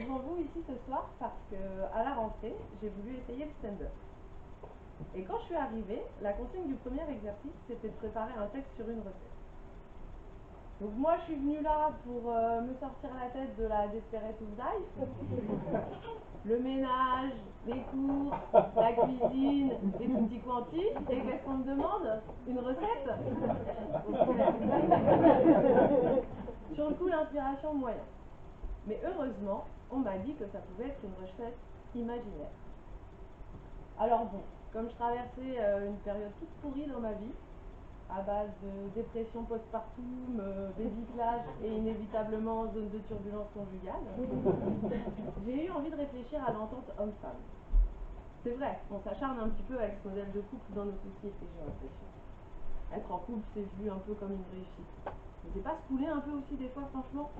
devant vous ici ce soir parce que à la rentrée, j'ai voulu essayer le stand-up. Et quand je suis arrivée, la consigne du premier exercice, c'était de préparer un texte sur une recette. Donc moi, je suis venue là pour me sortir la tête de la Desperate Housewives. Le ménage, les courses, la cuisine, les petits quantis. Et qu'est-ce qu'on me demande? Une recette? Sur le coup, l'inspiration moyen. Mais heureusement, on m'a dit que ça pouvait être une recette imaginaire. Alors bon, comme je traversais une période toute pourrie dans ma vie, à base de dépression postpartum, baby clash et inévitablement zone de turbulence conjugale, j'ai eu envie de réfléchir à l'entente homme-femme. C'est vrai, on s'acharne un petit peu avec ce modèle de couple dans nos sociétés, j'ai l'impression. Être en couple, c'est vu un peu comme une réussite. Mais c'est pas se couler un peu aussi des fois, franchement?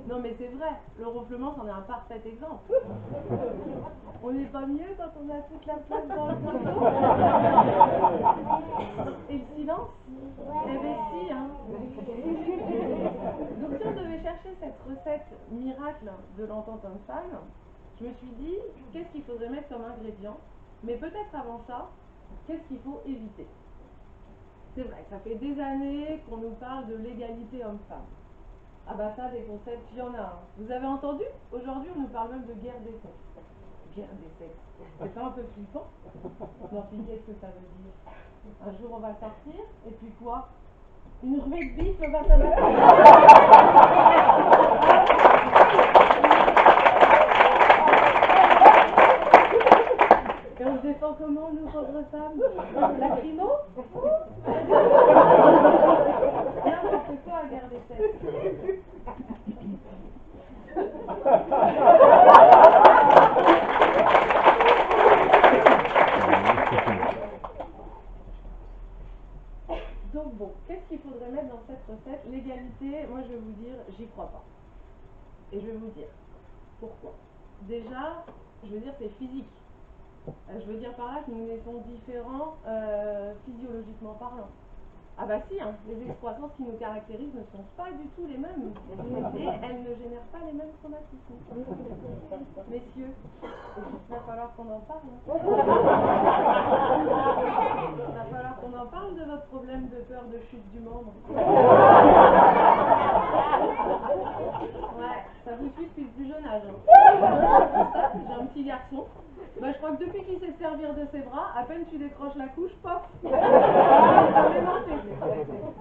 Non mais c'est vrai, le ronflement c'en est un parfait exemple. On n'est pas mieux quand on a toute la place dans le poteau? Et le silence? Eh ben si, hein. Donc si on devait chercher cette recette miracle de l'entente homme-femme, je me suis dit, qu'est-ce qu'il faudrait mettre comme ingrédient? Mais peut-être avant ça, qu'est-ce qu'il faut éviter? C'est vrai, ça fait des années qu'on nous parle de l'égalité homme-femme. Ah bah ça, des concepts, il y en a un. Vous avez entendu? Aujourd'hui, on nous parle même de guerre des sexes. Guerre des sexes. C'est pas un peu flippant? Non, puis qu'est-ce que ça veut dire? Un jour, on va sortir, et puis quoi? Une ruée de bif va s'abattre. Et on se défend comment, nous, pauvres femmes? Lacrymo? N'importe quoi à guerre des sexes. Donc bon, qu'est-ce qu'il faudrait mettre dans cette recette? L'égalité, moi je vais vous dire, j'y crois pas. Et je vais vous dire pourquoi. Déjà, je veux dire, c'est physique. Je veux dire par là que nous naissons différents physiologiquement parlant. Ah bah si, hein, les excroissances qui nous caractérisent ne sont pas du tout les mêmes. Et elles ne génèrent pas les mêmes traumatismes. Messieurs, il va falloir qu'on en parle. Il va falloir qu'on en parle de votre problème de peur de chute du membre. Ouais, ça vous suit depuis le plus jeune âge. J'ai un petit garçon. Bah, je crois que depuis qu'il sait se servir de ses bras, à peine tu décroches la couche, pop.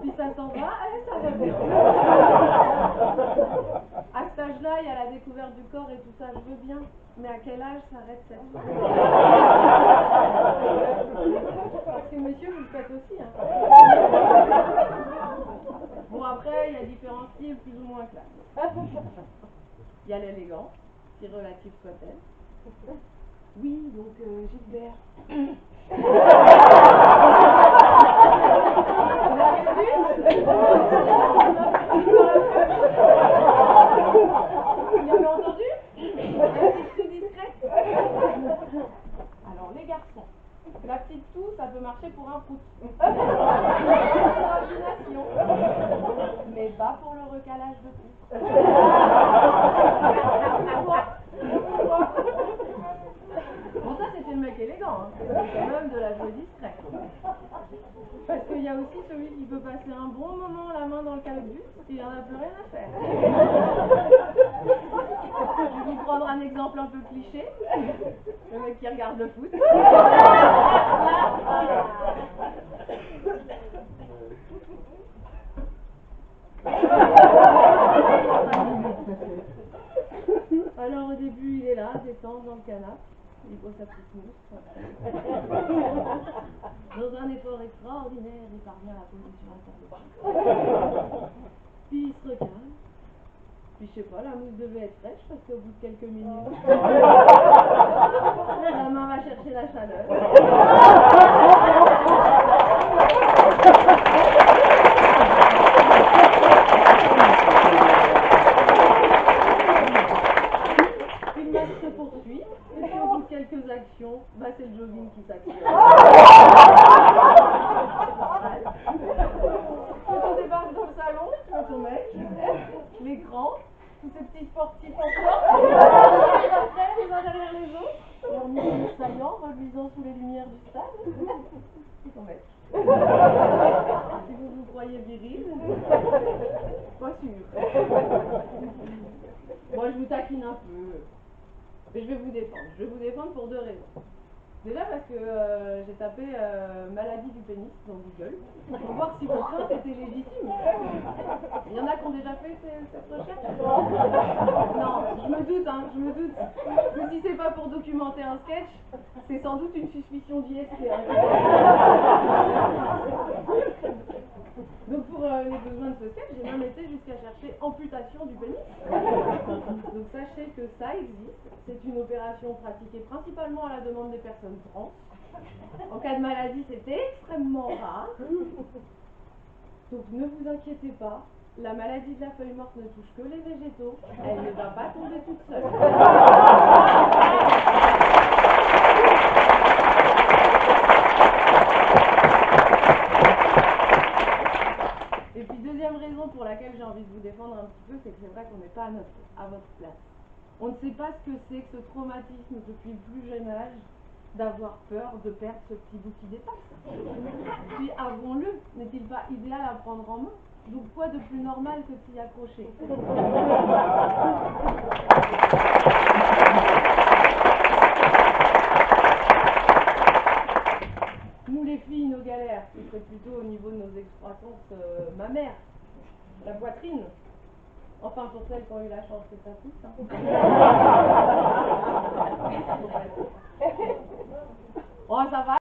Puis ça s'en va, ça revient. À cet âge-là, il y a la découverte du corps et tout ça, je veux bien. Mais à quel âge s'arrête cette? Parce que monsieur, vous le faites aussi, hein. Bon, après, il y a différents styles plus ou moins classe. Il y a l'élégance, si relative soit-elle. Oui, donc Gilbert. Il avait entendu? C'est plus discrète. Alors, les garçons, la petite toux, ça peut marcher pour un prout. Mais pas pour le recalage de pouce. Bon, ça c'était le mec élégant, hein. C'est quand même de la joie discrète. Parce qu'il y a aussi celui qui peut passer un bon moment la main dans le calebusse et il n'en a plus rien à faire. Je vais vous prendre un exemple un peu cliché. Le mec qui regarde le foot. Alors au début il est là, détente dans le canapé, il boit sa petite mousse. Dans un effort extraordinaire, il parvient à la position intermédiaire. Puis il se regarde. Puis je sais pas, la mousse devait être fraîche parce qu'au bout de quelques minutes, la main va chercher la chaleur. Quelques actions, bah c'est le jogging qui s'active. Quand on débarque dans le salon, quand on met l'écran, tous ces petits sportifs en sortent. viril? Pas sûr. Moi, je vous taquine un peu. Mais je vais vous défendre. Je vais vous défendre pour 2 raisons. Déjà parce que j'ai tapé maladie du pénis dans Google pour voir si vos craintes étaient légitimes. Il y en a qui ont déjà fait cette recherche? Non, je me doute, hein, je me doute. Mais si c'est pas pour documenter un sketch, c'est sans doute une suspicion d'IST. Hein. Donc pour les besoins de ce sketch, j'ai même été jusqu'à chercher amputation du pénis. Donc sachez que ça existe. C'est une opération pratiquée principalement à la demande des personnes trans. En cas de maladie, c'est extrêmement rare. Donc ne vous inquiétez pas, la maladie de la feuille morte ne touche que les végétaux. Elle ne va pas tomber toute seule. Et puis deuxième raison pour laquelle j'ai envie de vous défendre un petit peu, c'est que c'est vrai qu'on n'est pas à votre place. On ne sait pas ce que c'est que ce traumatisme depuis le plus jeune âge d'avoir peur de perdre ce petit bout qui dépasse. Puis avouons-le, n'est-il pas idéal à prendre en main? Donc quoi de plus normal que de s'y accrocher? Nous les filles, nos galères, ce serait plutôt au niveau de nos excroissances mammaires, la poitrine. Enfin, pour celles qui ont eu la chance que ça pousse. Hein. Oh, ça va.